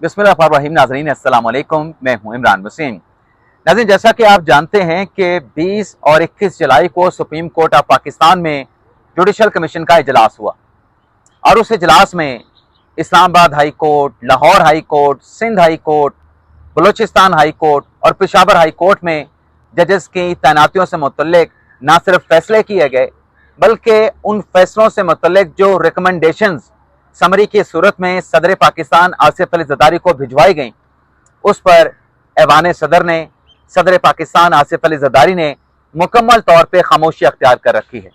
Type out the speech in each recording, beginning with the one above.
बिस्मिल्लाहिर्रहमानिर्रहीम। नाज़रीन अस्सलाम वालेकुम, मैं हूं इमरान वसीम। नाज़रीन, जैसा कि आप जानते हैं कि 20 और 21 जुलाई को सुप्रीम कोर्ट ऑफ पाकिस्तान में जुडिशल कमीशन का इजलास हुआ और उस इजलास में Islamabad high court, Lahore high court, Sindh high court, Balochistan high court और पेशावर हाई कोर्ट में जजेस की तैनातियों से मुतल्लिक न सिर्फ फैसले किए गए बल्कि उन फैसलों से मुतल्लिक जो रिकमेंडेशंस समरी की सूरत में सदर पाकिस्तान आसिफ अली जरदारी को भिजवाई गई, उस पर ऐवान सदर ने, सदर पाकिस्तान आसिफ अली जरदारी ने मुकम्मल तौर पर खामोशी अख्तियार कर रखी है।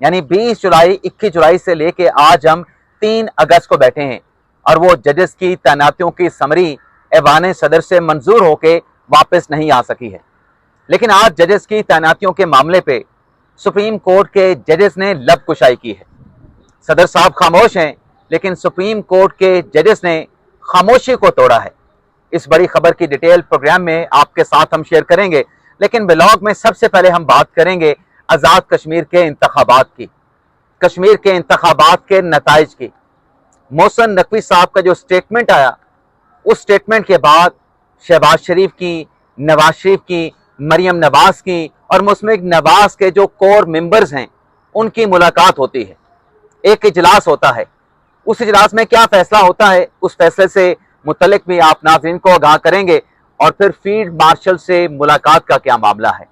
यानी 20 जुलाई 21 जुलाई से लेके आज हम 3 अगस्त को बैठे हैं और वो जजेस की तैनातियों की समरी ऐवान सदर से मंजूर होकर वापस नहीं आ सकी है। लेकिन आज जजेस की तैनातियों के मामले पे सुप्रीम कोर्ट के जजेस ने लब कुशाई की है। सदर साहब खामोश हैं, लेकिन सुप्रीम कोर्ट के जजेस ने खामोशी को तोड़ा है। इस बड़ी खबर की डिटेल प्रोग्राम में आपके साथ हम शेयर करेंगे, लेकिन ब्लॉग में सबसे पहले हम बात करेंगे आज़ाद कश्मीर के इंतखाबात की, कश्मीर के इंतखाबात के नताइज की। मोहसिन नकवी साहब का जो स्टेटमेंट आया, उस स्टेटमेंट के बाद शहबाज शरीफ की, नवाज शरीफ की, मरियम नवाज की और मुस्लिम नवाज के जो कोर मेंबर्स हैं, उनकी मुलाकात होती है, एक इजलास होता है। उस इजलास में क्या फैसला होता है, उस फैसले से मुतल्लिक भी आप नाज़रीन को आगाह करेंगे। और फिर फील्ड मार्शल से मुलाकात का क्या मामला है,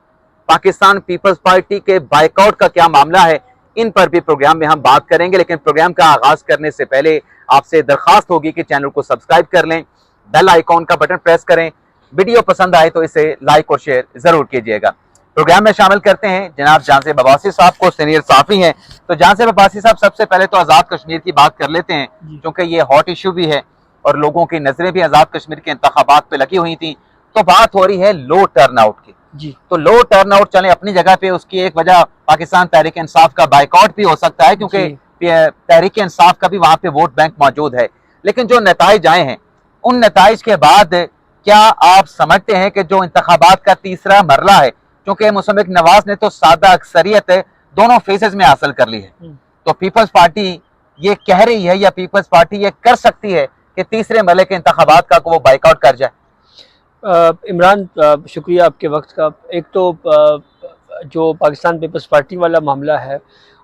पाकिस्तान पीपल्स पार्टी के बाइकआउट का क्या मामला है, इन पर भी प्रोग्राम में हम बात करेंगे। लेकिन प्रोग्राम का आगाज करने से पहले आपसे दरखास्त होगी कि चैनल को सब्सक्राइब कर लें, बेल आइकॉन का बटन प्रेस करें, वीडियो पसंद आए तो इसे लाइक और शेयर जरूर कीजिएगा। प्रोग्राम में शामिल करते हैं जनाब जांसेब अब्बासी साहब को, सीनियर साफी हैं। तो जांसेब अब्बासी साहब, सबसे पहले तो आज़ाद कश्मीर की बात कर लेते हैं, क्योंकि ये हॉट इशू भी है और लोगों की नजरें भी आज़ाद कश्मीर के इंतखाबात पे लगी हुई थी। तो बात हो रही है लो टर्नआउट की जी। तो लो टर्नआउट चले अपनी जगह पे, उसकी एक वजह पाकिस्तान तहरीक इंसाफ का बाइकआउट भी हो सकता है, क्योंकि तहरीक इंसाफ का भी वहां पे वोट बैंक मौजूद है। लेकिन जो नताइज आए हैं, उन नताइज के बाद क्या आप समझते हैं कि जो इंतखाबात का तीसरा मरला है, क्योंकि मुस्लिम नवाज ने तो सादा अक्सरियत दोनों फेजेस में हासिल कर ली है, तो पीपल्स पार्टी ये कह रही है या पीपल्स पार्टी ये कर सकती है कि तीसरे मरले के इंतखाबात का वो बाइकआउट कर जाए? इमरान, शुक्रिया आपके वक्त का। एक तो जो पाकिस्तान पीपल्स पार्टी वाला मामला है,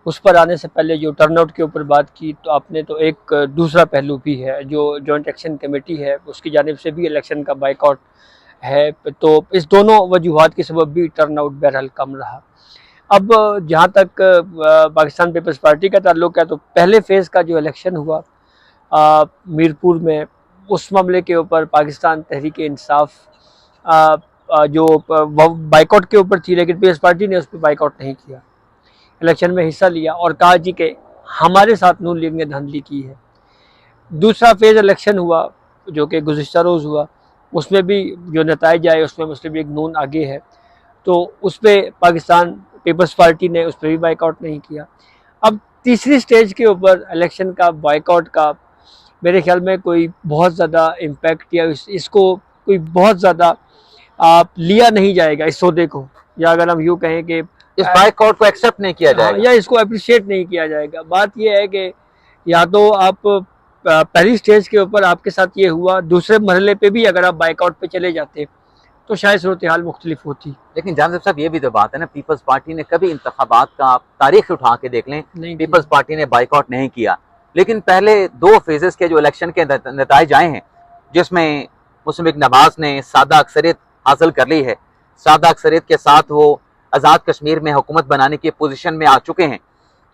उस पर आने से पहले जो टर्नआउट के ऊपर बात की, तो आपने तो एक दूसरा पहलू भी है, जो जॉइंट एक्शन कमेटी है उसकी जानिब से भी इलेक्शन का बाइकआउट है। तो इस दोनों वजूहात के सबब भी टर्नआउट बहरहाल कम रहा। अब जहाँ तक पाकिस्तान पीपल्स पार्टी का ताल्लुक है, तो पहले फ़ेज़ का जो इलेक्शन हुआ मीरपुर में, उस मामले के ऊपर पाकिस्तान तहरीक इंसाफ जो बाइकआउट के ऊपर थी, लेकिन पीपल्स पार्टी ने उस पर बाइकआउट नहीं किया, इलेक्शन में हिस्सा लिया और कहा जी कि हमारे साथ नून लीग ने धांधली की है। दूसरा फेज़ इलेक्शन हुआ जो कि गुज़िश्ता रोज़ हुआ, उसमें भी जो नताइज आए उसमें मुस्लिम लीग नून आगे है, तो उस पर पाकिस्तान पीपल्स पार्टी ने उस पर भी बाइकआउट नहीं किया। अब तीसरी स्टेज के ऊपर इलेक्शन का बाइकआउट का मेरे ख्याल में कोई बहुत ज़्यादा इम्पैक्ट या इसको कोई बहुत ज़्यादा लिया नहीं जाएगा, इस सौदे को, या अगर हम यूँ कहें कि इस बाइकआउट को एक्सेप्ट नहीं किया जाएगा या इसको अप्रिशिएट नहीं किया जाएगा। बात यह है कि या तो आप पहली स्टेज के ऊपर आपके साथ ये हुआ, दूसरे मरहले पे भी अगर आप बाइकआउट पे चले जाते तो शायद सूरत हाल मुख्तलिफ होती। लेकिन जांसेब साहब, ये भी तो बात है ना, पीपल्स पार्टी ने कभी इंतखाबात का तारीख उठा के देख लें, पीपल्स पार्टी ने बाइकआउट नहीं किया। लेकिन पहले 2 फेजेस के जो इलेक्शन के नताइज आए हैं, जिसमें मुस्लिम लीग नवाज ने सादा अक्सरियत हासिल कर ली है, सादा अक्सरियत के साथ वो आज़ाद कश्मीर में हुकूमत बनाने की पोजीशन में आ चुके हैं,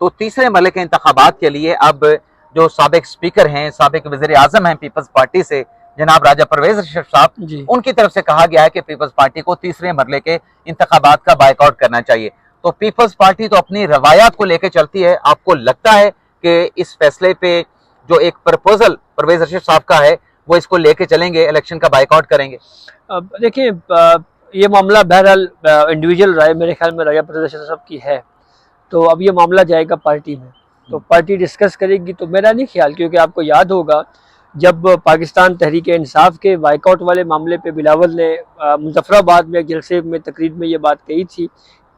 तो तीसरे मरहले के इंतखाबात के लिए अब जो साबिक स्पीकर हैं, साबिक वज़ीर आज़म हैं पीपल्स पार्टी से, जनाब राजा परवेज अशरफ साहब, उनकी तरफ से कहा गया है कि पीपल्स पार्टी को तीसरे मरहले के इंतखाबात का बाइकआउट करना चाहिए। तो पीपल्स पार्टी तो अपनी रवायात को लेकर चलती है। आपको लगता है कि इस फैसले पे जो एक प्रपोजल परवेज अशरफ साहब का है, वो इसको लेके चलेंगे, इलेक्शन का बाइकआउट करेंगे? अब देखिए, ये मामला बहरहाल इंडिविजुअल राय मेरे ख्याल में राजा परवेज अशरफ साहब की है, तो अब ये मामला जाएगा पार्टी में, तो पार्टी डिस्कस करेगी। तो मेरा नहीं ख्याल, क्योंकि आपको याद होगा जब पाकिस्तान तहरीक इंसाफ के बाइकआउट वाले मामले पे बिलावल ने मुजफ्फराबाद में एक जलसे में तकरीर में ये बात कही थी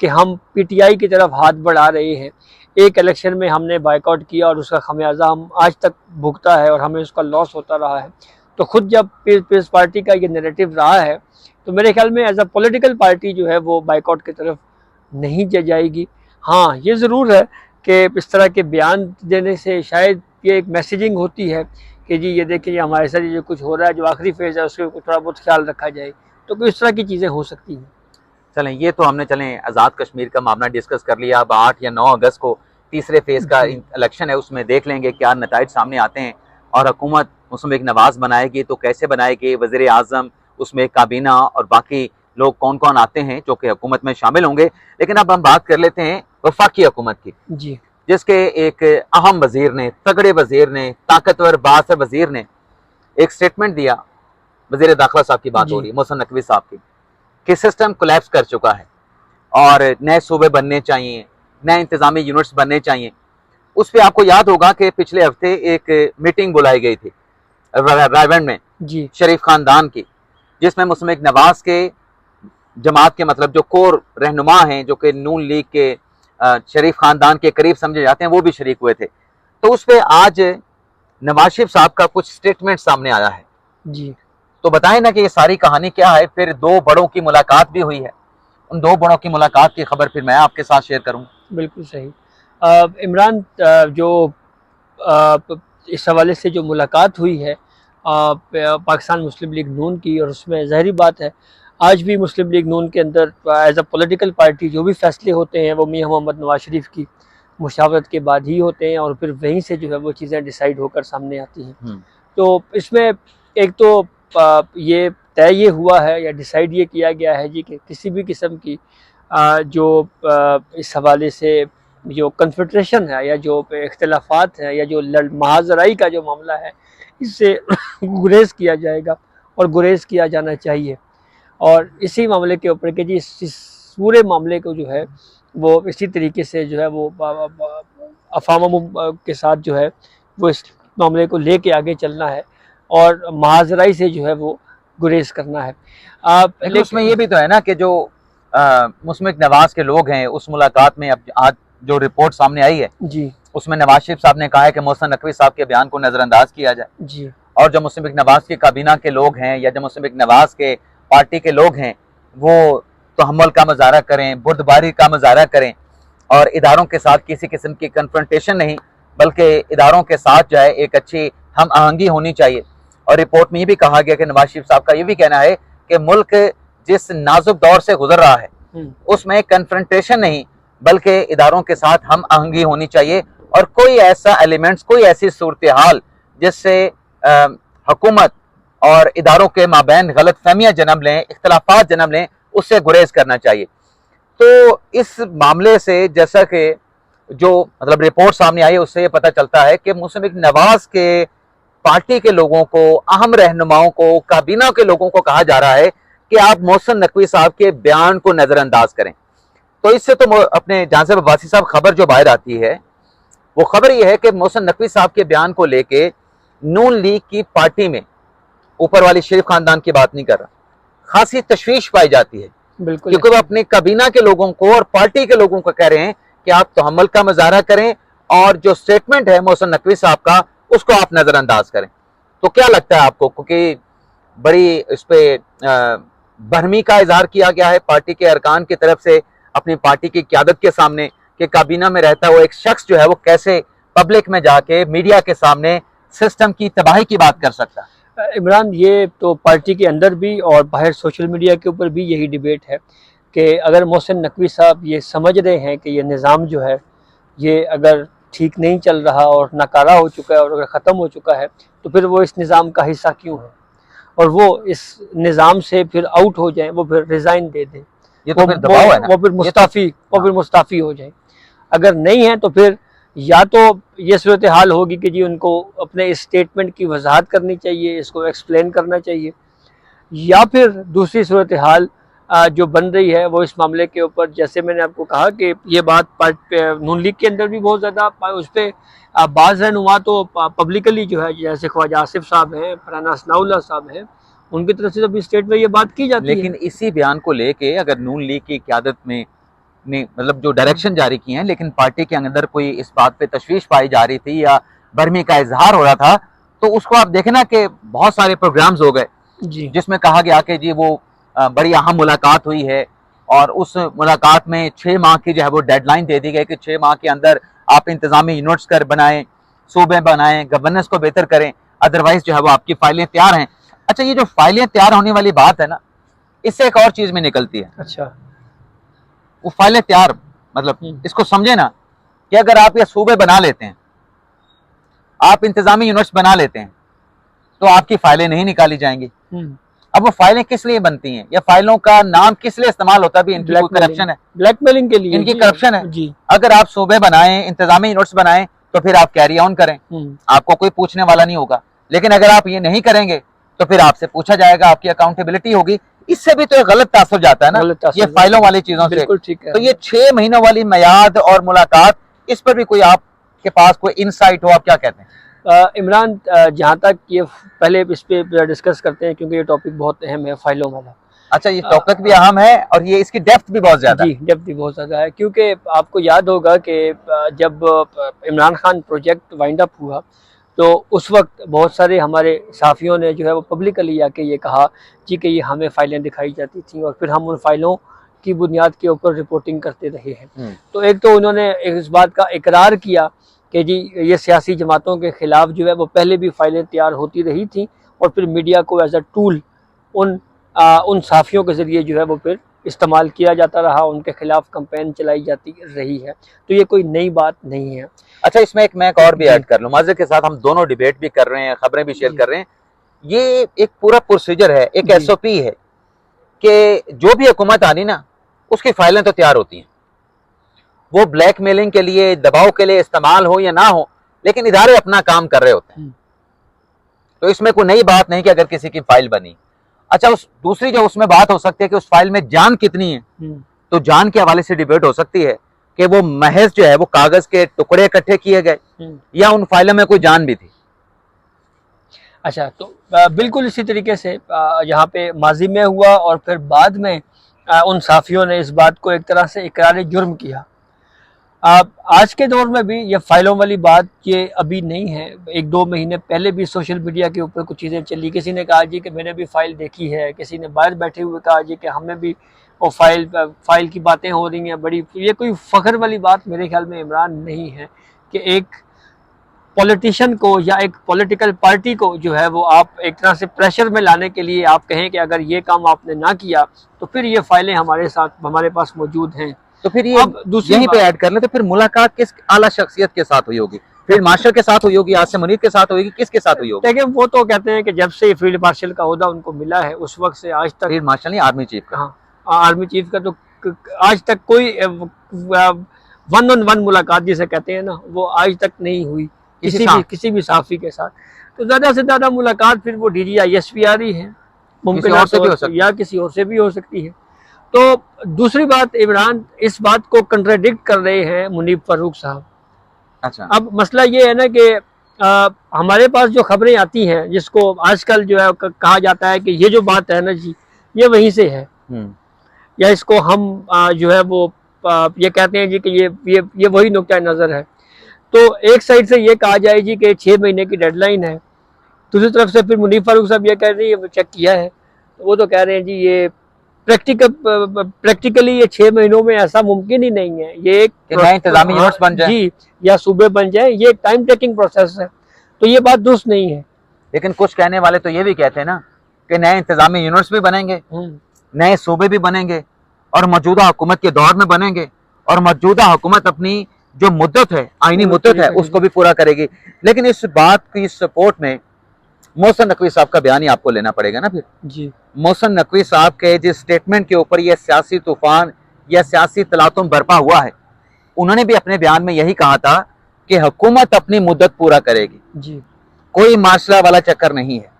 कि हम पीटीआई की तरफ हाथ बढ़ा रहे हैं, एक इलेक्शन में हमने बाइकआउट किया और उसका खमियाजा हम आज तक भुगता है और हमें उसका लॉस होता रहा है। तो खुद जब पीपल्स पार्टी का ये नैरेटिव रहा है तो मेरे ख्याल में एज अ पॉलिटिकल पार्टी जो है वो बाइकआउट की तरफ नहीं जाएगी। हाँ, ये ज़रूर है कि इस तरह के बयान देने से शायद ये एक मैसेजिंग होती है कि जी ये देखिए हमारे साथ जो कुछ हो रहा है, जो आखिरी फेज़ है उसके थोड़ा बहुत ख्याल रखा जाए, तो कोई इस तरह की चीज़ें हो सकती हैं। चलें, ये तो हमने आज़ाद कश्मीर का मामला डिस्कस कर लिया। अब 8 या 9 अगस्त को तीसरे फेज़ का इलेक्शन है, उसमें देख लेंगे क्या नताइज सामने आते हैं और हुकूमत मुस्लिम लीग नवाज़ बनाएगी तो कैसे बनाएगी, वज़ीर आज़म, उसमें काबीना और बाकी लोग कौन कौन आते हैं जो कि हुकूमत में शामिल होंगे। लेकिन अब हम बात कर लेते हैं वफाकी हुकूमत की, जी, जिसके एक अहम वज़ीर ने, तगड़े वज़ीर ने, ताकतवर बासर वज़ीर ने एक स्टेटमेंट दिया। वज़ीर दाखिला साहब की बात हो रही है, मोहसिन नकवी साहब की, कि सिस्टम कोलैप्स कर चुका है और नए सूबे बनने चाहिए, नए इंतजामी यूनिट्स बनने चाहिए। उस पर आपको याद होगा कि पिछले हफ्ते एक मीटिंग बुलाई गई थी रायबंद में जी, शरीफ खानदान की, जिसमें मुस्लिम लीग नवाज के जमात के मतलब जो कोर रहनुमा हैं, जो कि नून लीग के शरीफ खानदान के करीब समझे जाते हैं, वो भी शरीक हुए थे। तो उस पर आज नवाज शरीफ साहब का कुछ स्टेटमेंट सामने आया है। जी। तो बताएं ना कि ये सारी कहानी क्या है। फिर दो बड़ों की मुलाकात भी हुई है, उन दो बड़ों की मुलाकात की खबर फिर मैं आपके साथ शेयर करूं। बिल्कुल सही। इमरान, जो इस हवाले से जो मुलाकात हुई है पाकिस्तान मुस्लिम लीग नून की, और उसमें ज़ाहिरी बात है आज भी मुस्लिम लीग नून के अंदर एज अ पॉलिटिकल पार्टी जो भी फैसले होते हैं वो मियां मोहम्मद नवाज शरीफ की मुशावरत के बाद ही होते हैं और फिर वहीं से जो है वो चीज़ें डिसाइड होकर सामने आती हैं। तो इसमें एक तो ये तय ये हुआ है या डिसाइड ये किया गया है जी कि किसी भी किस्म की जो इस हवाले से जो कन्फेडरेशन है या जो इख्तलाफात है या जो महाजराई का जो मामला है, इससे गुरेज किया जाएगा और गुरेज किया जाना चाहिए। और इसी मामले के ऊपर कि जी इस पूरे मामले को जो है वो इसी तरीके से जो है वो अफवाम के साथ जो है वो इस मामले को लेके आगे चलना है और महाजराई से जो है वो गुरेज करना है। लेकिन उसमें ये भी तो है ना कि जो मुस्लिम लीग नवाज के लोग हैं, उस मुलाकात में अब आज जो रिपोर्ट सामने आई है जी, उसमें नवाज शरीफ साहब ने कहा है कि मोहसिन नकवी साहब के बयान को नजरअंदाज किया जाए। जी, और जो मुस्लिम लीग नवाज की काबीना के लोग हैं या जो मुस्लिम लीग नवाज के पार्टी के लोग हैं वो तहम्मुल का मुजाहरा करें, बुर्दबारी का मुजाहरा करें और इदारों के साथ किसी किस्म की कन्फ्रंटेशन नहीं, बल्कि इदारों के साथ जो है एक अच्छी हम आहंगी होनी चाहिए। और रिपोर्ट में ये भी कहा गया कि नवाज शरीफ साहब का ये भी कहना है कि मुल्क जिस नाजुक दौर से गुजर रहा है उसमें कन्फ्रंटेशन नहीं बल्कि इदारों के साथ हम आहंगी होनी चाहिए और कोई ऐसा एलिमेंट्स, कोई ऐसी सूरत हाल जिससे हुकूमत और इदारों के माबैन गलत फहमियाँ जन्म लें, इख्तलाफात जन्म लें, उससे गुरेज करना चाहिए। तो इस मामले से जैसा कि जो मतलब रिपोर्ट सामने आई है उससे ये पता चलता है कि मुस्लिम लीग नवाज के पार्टी के लोगों को, अहम रहनुमाओं को, काबीना के लोगों को कहा जा रहा है कि आप मोहसिन नकवी साहब के बयान को नजरअंदाज करें। तो इससे तो अपने जहां से अब्बासी साहब खबर जो बाहर आती है वो खबर ये है कि मोहसिन नकवी साहब के बयान को लेके नून लीग की पार्टी में, ऊपर वाली शरीफ खानदान की बात नहीं कर रहा, खासी तशवीश पाई जाती है। बिल्कुल, क्योंकि वो अपनी काबीना के लोगों को और पार्टी के लोगों को कह रहे हैं कि आप तहम्मुल का मुजाहरा करें और जो स्टेटमेंट है मोहसिन नकवी साहब का उसको आप नजरअंदाज करें। तो क्या लगता है आपको, क्योंकि बड़ी इस पे बरहमी का इजहार किया गया है पार्टी के अरकान की तरफ से अपनी पार्टी की क़यादत के सामने कि काबीना में रहता हुआ एक शख्स जो है वो कैसे पब्लिक में जाके मीडिया के सामने सिस्टम की तबाही की बात कर सकता है। इमरान, ये तो पार्टी के अंदर भी और बाहर सोशल मीडिया के ऊपर भी यही डिबेट है कि अगर मोहसिन नकवी साहब ये समझ रहे हैं कि ये निज़ाम जो है ये अगर ठीक नहीं चल रहा और नाकारा हो चुका है और अगर ख़त्म हो चुका है तो फिर वो इस निज़ाम का हिस्सा क्यों है और वो इस निज़ाम से फिर आउट हो जाएं, वो फिर रिज़ाइन दे दें, ये तो फिर दबाव है ना, वो फिर मुस्ताफ़ी हो जाए। अगर नहीं है तो फिर या तो ये सूरत हाल होगी कि जी उनको अपने इस स्टेटमेंट की वजाहत करनी चाहिए, इसको एक्सप्लेन करना चाहिए, या फिर दूसरी सूरत हाल जो बन रही है वो इस मामले के ऊपर, जैसे मैंने आपको कहा कि ये बात नून लीग के अंदर भी बहुत ज़्यादा उस पर बाज़ रहनुमा तो पब्लिकली जो है, जैसे ख्वाजा आसिफ साहब हैं, फरहाना सनाउल्लाह साहब हैं, उनकी तरफ से जब स्टेट में ये बात की जाती है। लेकिन इसी बयान को लेके अगर नून लीग की क़यादत में ने मतलब जो डायरेक्शन जारी की है, लेकिन पार्टी के अंदर कोई इस बात पे तशवीश पाई जा रही थी या बरहमी का इजहार हो रहा था, तो उसको आप देखें ना कि बहुत सारे प्रोग्राम्स हो गए जी जिसमें कहा गया कि जी वो बड़ी अहम मुलाकात हुई है और उस मुलाकात में 6 माह की जो है वो डेडलाइन दे दी गई कि 6 माह के अंदर आप इंतजामी यूनिट्स कर बनाएं, सूबे बनाएं, गवर्नेंस को बेहतर करें, अदरवाइज जो है वो आपकी फाइलें तैयार हैं। अच्छा, ये जो फाइलें तैयार होने वाली बात है ना, इससे एक और चीज में निकलती है। अच्छा वो फाइलें तैयार मतलब इसको समझे ना कि अगर आप ये सूबे बना लेते हैं, आप इंतजामी यूनिट्स बना लेते हैं, तो आपकी फाइलें नहीं निकाली जाएंगी। अब वो फाइलें किस लिए बनती हैं, या फाइलों का नाम किस लिए इस्तेमाल होता है? भी इनकी करप्शन है, ब्लैकमेलिंग के लिए इनकी करप्शन है जी। अगर आप सूबे बनाएं, इंतजामी यूनिट्स बनाएं, तो फिर आप कैरी ऑन करें, आपको कोई पूछने वाला नहीं होगा। लेकिन अगर आप ये नहीं करेंगे तो फिर आपसे पूछा जाएगा, आपकी अकाउंटेबिलिटी होगी। इससे भी तो एक गलत तासुर जाता है ना ये फाइलों वाली चीजों से। तो ये 6 महीनों वाली मियाद और मुलाकात, इस पर भी कोई आपके पास कोई इंसाइट हो, आप क्या कहते हैं? इमरान, जहाँ तक ये पहले इस पे डिस्कस करते हैं क्योंकि ये टॉपिक बहुत अहम है फाइलों वाला। अच्छा, ये टॉपिक भी अहम है और ये इसकी डेप्थ भी बहुत ज्यादा जी, डेप्थ भी बहुत ज़्यादा है, क्योंकि आपको याद होगा कि जब Imran Khan project wind up हुआ तो उस वक्त बहुत सारे हमारे साफियों ने जो है वो पब्लिकली आके ये कहा जी कि ये हमें फाइलें दिखाई जाती थी और फिर हम उन फाइलों की बुनियाद के ऊपर रिपोर्टिंग करते रहे हैं। तो एक तो उन्होंने इस बात का इकरार किया कि जी ये सियासी जमातों के खिलाफ जो है वो पहले भी फाइलें तैयार होती रही थी और फिर मीडिया को एज अ टूल उन साफियों के ज़रिए जो है वो फिर इस्तेमाल किया जाता रहा, उनके खिलाफ कंपेन चलाई जाती रही है। तो ये कोई नई बात नहीं है। अच्छा, इसमें मैं एक और भी ऐड कर लूँ, माजरे के साथ हम दोनों डिबेट भी कर रहे हैं, खबरें भी शेयर कर रहे हैं। ये एक पूरा प्रोसीजर है, एक SOP है कि जो भी हुकूमत आनी ना, उसकी फाइलें तो तैयार होती हैं। वो ब्लैकमेलिंग के लिए, दबाव के लिए इस्तेमाल हो या ना हो, लेकिन इदारे अपना काम कर रहे होते हैं। तो इसमें कोई नई बात नहीं कि अगर किसी की फाइल बनी। अच्छा, उस दूसरी जो उसमें बात हो सकती है कि उस फाइल में जान कितनी है, तो जान के हवाले से डिबेट हो सकती है कि वो महज जो है वो कागज के टुकड़े इकट्ठे किए गए या उन फाइलों में कोई जान भी थी। अच्छा, तो बिल्कुल इसी तरीके से यहाँ पे माजी में हुआ और फिर बाद में उन साफियों ने इस बात को एक तरह से इकरार जुर्म किया। आज के दौर में भी ये फाइलों वाली बात ये अभी नहीं है, 1-2 महीने पहले भी सोशल मीडिया के ऊपर कुछ चीज़ें चली। किसी ने कहा जी कि मैंने भी फाइल देखी है, किसी ने बाहर बैठे हुए कहा जी कि हमें भी वो फाइल की बातें हो रही हैं बड़ी। ये कोई फ़ख्र वाली बात मेरे ख्याल में इमरान नहीं है कि एक पॉलिटिशियन को या एक पॉलिटिकल पार्टी को जो है वो आप एक तरह से प्रेशर में लाने के लिए आप कहें कि अगर ये काम आपने ना किया तो फिर ये फाइलें हमारे पास मौजूद हैं। तो फिर ये यहीं पे ऐड कर ले, तो फिर मुलाकात किस आला शख्सियत के साथ हुई होगी? फील्ड मार्शल के साथ हुई होगी, आसिम मुनीर के साथ होगी, किसके साथ हुई होगी? देखिए, वो तो कहते हैं कि जब से फील्ड मार्शल का ओहदा उनको मिला है उस वक्त से आज तक, फील्ड मार्शल नहीं, आर्मी चीफ का। हाँ, आर्मी चीफ का, तो आज तक कोई 1-on-1 मुलाकात जिसे कहते हैं ना, वो आज तक नहीं हुई किसी भी साफी के साथ। तो ज्यादा से ज्यादा मुलाकात फिर वो DGISP है, मुमकिन या किसी और से भी हो सकती है। तो दूसरी बात, इमरान इस बात को कंट्राडिक्ट कर रहे हैं मुनीब फारूक साहब। अच्छा, अब मसला ये है ना कि हमारे पास जो खबरें आती हैं, जिसको आजकल जो है कहा जाता है कि ये जो बात है ना जी, ये वहीं से है, या इसको हम जो है वो ये कहते हैं जी कि ये वही नुक्ता नज़र है। तो एक साइड से ये कहा जाए जी कि 6 महीने की डेडलाइन है, दूसरी तरफ से फिर मुनीब फारूक साहब ये कह रहे हैं चेक किया है, तो वो तो कह रहे हैं जी ये प्रैक्टिकली ये 6 महीनों में ऐसा मुमकिन ही नहीं है। ये एक इंतजामी यूनिट्स बन जाए जी, या सूबे बन जाए, ये टाइम टेकिंग प्रोसेस है। तो ये बात दुरुस्त नहीं है। लेकिन कुछ कहने वाले तो ये भी कहते हैं ना कि नए इंतजामी यूनिट्स भी बनेंगे, नए सूबे भी बनेंगे और मौजूदा हुकूमत के दौर में बनेंगे, और मौजूदा हुकूमत अपनी जो मुद्दत है, आईनी मुद्दत है, उसको भी पूरा करेगी। लेकिन इस बात की सपोर्ट में मोहसिन नकवी साहब का बयान ही आपको लेना पड़ेगा ना फिर जी। मोहसिन नकवी साहब के जिस स्टेटमेंट के ऊपर यह सियासी तूफान या सियासी तलातुम बर्पा हुआ है, उन्होंने भी अपने बयान में यही कहा था कि हुकूमत अपनी मुद्दत पूरा करेगी जी, कोई माशरा वाला चक्कर नहीं है।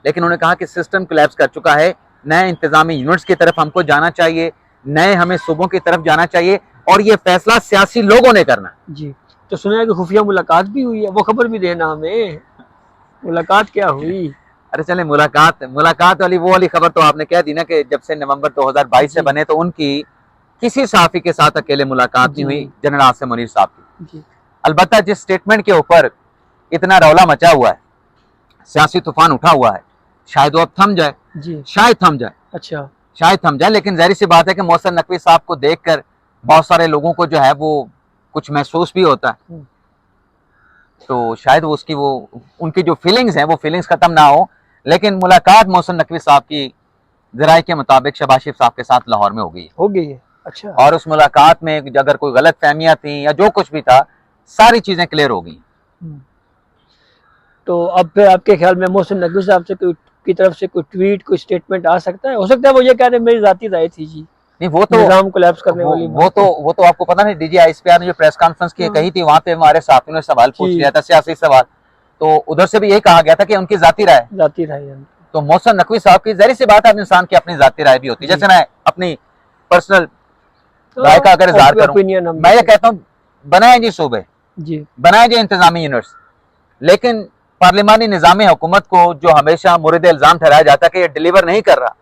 लेकिन उन्होंने कहा कि सिस्टम कोलैप्स कर चुका है, नए इंतजामी यूनिट्स की तरफ हमको जाना चाहिए, नए हमें सूबों की तरफ जाना चाहिए, और ये फैसला सियासी लोगों ने करना जी। तो सुना है कि खुफिया मुलाकात भी हुई है, वो खबर भी देना हमें, मुलाकात क्या हुई? अरे चले, मुलाकात वाली वो वाली खबर तो आपने कह दी ना कि जब से नवंबर 2022 से बने तो उनकी किसी सहाफी के साथ अकेले मुलाकात नहीं हुई जनरल आसिम मुनीर साहब की। अलबत्ता जिस स्टेटमेंट के ऊपर इतना रौला मचा हुआ है सियासी तूफान उठा हुआ है, शायद वो अब थम जाए, जी। शायद थम जाए, अच्छा। शायद थम जाए। लेकिन जाहिर सी बात है कि मोहसिन नकवी साहब को देखकर बहुत सारे लोगों को जो है वो कुछ महसूस भी होता है, तो शायद वो उसकी वो उनकी जो फीलिंग्स हैं वो फीलिंग्स खत्म ना हो। लेकिन मुलाकात मोहसिन नकवी साहब की जराये के मुताबिक शहबाज शरीफ साहब के साथ लाहौर में हो गई है। हो गई है। अच्छा। और उस मुलाकात में अगर कोई गलत फहमियां थी या जो कुछ भी था, सारी चीजें क्लियर हो गई। तो अब फिर आपके ख्याल में मोहसिन नकवी साहब से की तरफ से कोई ट्वीट, कोई स्टेटमेंट आ सकता है? हो सकता है वो ये कह रहे मेरी जाती राय थी जी, नहीं वो तो निजाम कोलैप्स करने वाली वो तो आपको पता नहीं, DGISPR ने जो प्रेस कॉन्फ्रेंस की कही थी, वहां पे हमारे साथियों ने सवाल पूछ लिया था, सियासी सवाल, तो उधर से भी यही कहा गया था कि उनकी जाती राय। तो मोहसिन नकवी साहब की जाहिर सी बात है, इंसान की अपनी जाती राय भी होती है। जैसे मैं अपनी पर्सनल राय का अगर इजहार करूं, मैं ये कहता हूं बनाए जी सूबे जी, बनाए जी इंतजामी यूनिट्स, लेकिन पार्लिमानी निजामी हुकूमत को जो हमेशा मुरीद इल्जाम ठहराया जाता है कि ये डिलीवर नहीं कर रहा,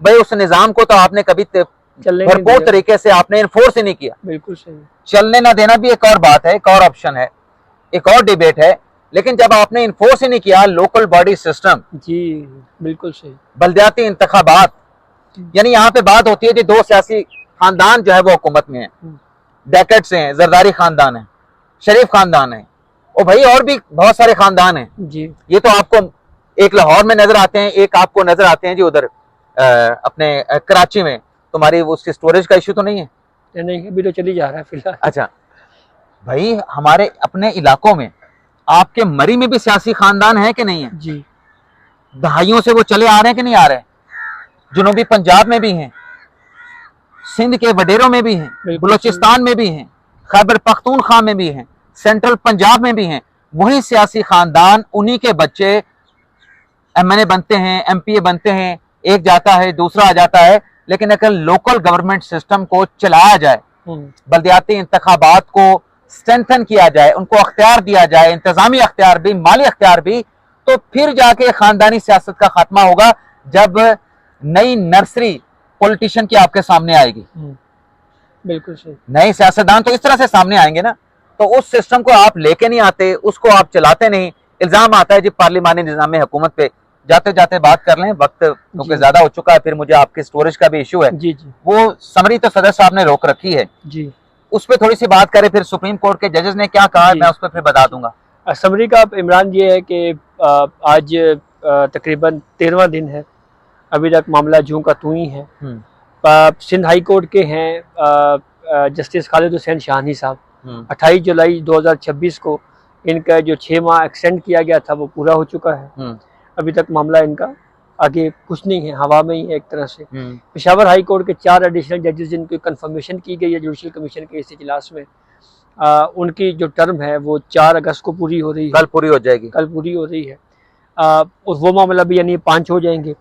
भाई उस निजाम को तो आपने कभी भरपूर तरीके से आपने इन्फोर्स ही नहीं किया। बिल्कुल सही। चलने ना देना भी एक और बात है, एक और ऑप्शन है, एक और डिबेट है, लेकिन जब आपने इन्फोर्स ही नहीं किया लोकल बॉडी सिस्टम जी, बिल्कुल सही, बल्दियाती इंतखाबात, यानी यहाँ पे बात होती है कि दो सियासी खानदान जो है वो हुकूमत में है, डेकेट से हैं, जरदारी खानदान है, शरीफ खानदान है, और भाई और भी बहुत सारे खानदान हैं जी। ये तो आपको एक लाहौर में नजर आते हैं, एक आपको नजर आते हैं जी उधर अपने कराची में। तुम्हारी उसकी स्टोरेज का इशू तो नहीं है? नहीं, अभी तो चली जा रहा है फिलहाल। अच्छा भाई, हमारे अपने इलाकों में आपके मरी में भी सियासी खानदान है कि नहीं है जी? दहाइयों से वो चले आ रहे हैं कि नहीं आ रहे हैं? जुनूबी पंजाब में भी हैं, सिंध के वडेरों में भी हैं, बलूचिस्तान में भी हैं, खैबर पख्तूनख्वा में भी हैं, सेंट्रल पंजाब में भी हैं। वही सियासी खानदान, उन्हीं के बच्चे MNA बनते हैं, MPA बनते हैं, एक जाता है दूसरा आ जाता है। लेकिन अगर लोकल गवर्नमेंट सिस्टम को चलाया जाए, बल्दियाती इंतखाबात को स्ट्रेंथन किया जाए, उनको अख्तियार दिया जाए, इंतजामी अख्तियार भी, माली अख्तियार भी, तो फिर जाके खानदानी सियासत का खात्मा होगा, जब नई नर्सरी पॉलिटिशियन की आपके सामने आएगी। बिल्कुल सही। नए सियासतदान तो इस तरह से सामने आएंगे ना, तो उस सिस्टम को आप लेके नहीं आते, उसको आप चलाते नहीं। इल्जाम आता है जी पार्लिमानी निजाम हुकूमत पे। जाते जाते बात कर लें, वक्त क्योंकि ज्यादा हो चुका है, फिर मुझे आपके स्टोरेज का भी इशू है जी जी। वो समरी तो सदर साहब ने रोक रखी है जी, उस पर थोड़ी सी बात करें, फिर सुप्रीम कोर्ट के जजेस ने क्या कहा है मैं उस पर फिर बता दूंगा। समरी का इमरान ये है कि आज तकरीबन 13वां दिन है, अभी तक मामला जूं का तू ही है। सिंध हाई कोर्ट के हैं जस्टिस खालिद हुसैन शाहनी साहब, 28 जुलाई 2026 को इनका जो 6 माह एक्सटेंड किया गया था वो पूरा हो चुका है। अभी तक मामला इनका आगे कुछ नहीं है, हवा में ही है एक तरह से। पेशावर हाई कोर्ट के 4 एडिशनल जजेस जिनकी कंफर्मेशन की गई है जुडिशल कमीशन के इस इजलास में, उनकी जो टर्म है वो 4 अगस्त को पूरी हो रही है, कल पूरी हो जाएगी, कल पूरी हो रही है। वो मामला भी यानी 5 हो जाएंगे।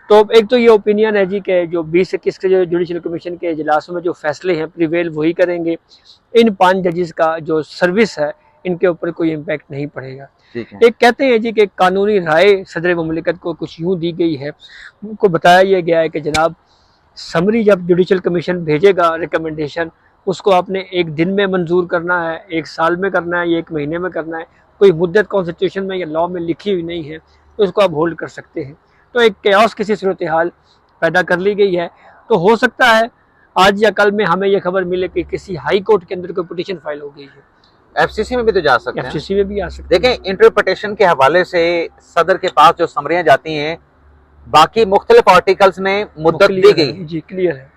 तो एक तो ये ओपिनियन है जी कि जो 20-21 के जो जुडिशल कमीशन के इजलासों में जो फैसले हैं प्रिवेल वही करेंगे। इन 5 जजेस का जो सर्विस है इनके ऊपर कोई इम्पैक्ट नहीं पड़ेगा। एक कहते हैं जी कि कानूनी राय सदर मुमलिकत को कुछ यूं दी गई है, उनको बताया यह गया है कि जनाब समरी जब जुडिशल कमीशन भेजेगा रिकमेंडेशन, उसको आपने एक दिन में मंजूर करना है, 1 साल में करना है या 1 महीने में करना है, कोई मुद्दत कॉन्स्टिट्यूशन में या लॉ में लिखी हुई नहीं है, तो इसको आप होल्ड कर सकते हैं। तो एक कैओस किसी सूरत हाल पैदा कर ली गई है। तो हो सकता है आज या कल में हमें यह खबर मिले कि किसी हाई कोर्ट के अंदर कोई पिटीशन फाइल हो गई है। FCC में भी तो जा सकते हैं, FCC में भी आ सकते हैं। देखें, इंटरप्रिटेशन के हवाले से सदर के पास जो समरियां जाती हैं, बाकी मुख्तलिफ आर्टिकल्स में मुद्दत दी गई है जी, क्लियर है,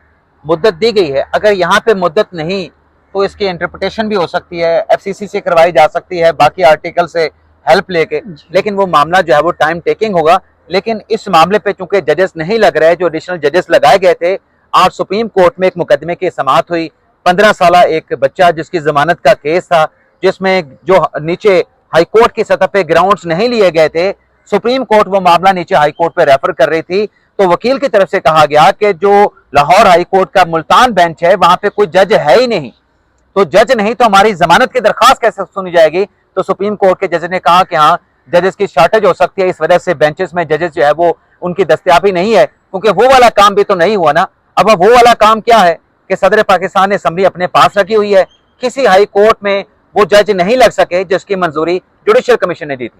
मुद्दत दी गई है। अगर यहाँ पे मुद्दत नहीं तो इसकी इंटरप्रिटेशन भी हो सकती है, FCC से करवाई जा सकती है, बाकी आर्टिकल से हेल्प लेके, लेकिन वो मामला जो है वो टाइम टेकिंग होगा। लेकिन इस मामले पे चूंकि जजेस नहीं लग रहे, जो एडिशनल जजेस लगाए गए थे, आज सुप्रीम कोर्ट में एक मुकदमे की समाअत हुई। 15 साल एक बच्चा जिसकी जमानत का केस था, जिसमें जो नीचे हाई कोर्ट की सतह पे ग्राउंड्स नहीं लिए गए थे, सुप्रीम कोर्ट वो मामला नीचे हाई कोर्ट पे रेफर कर रही थी। तो वकील की तरफ से कहा गया कि जो लाहौर हाई कोर्ट का मुल्तान बेंच है वहां पे कोई जज है ही नहीं, तो जज नहीं तो हमारी जमानत की दरखास्त कैसे सुनी जाएगी। तो सुप्रीम कोर्ट के जज ने कहा कि हाँ, जजेस की शॉर्टेज हो सकती है, इस वजह से बेंचेस में जजेस जो है वो उनकी दस्तयाबी नहीं है, क्योंकि वो वाला काम भी तो नहीं हुआ ना। अब वो वाला काम क्या है कि सदर पाकिस्तान ने असम्बली अपने पास रखी हुई है, किसी हाई कोर्ट में वो जज नहीं लग सके जिसकी मंजूरी जुडिशल कमीशन ने दी थी।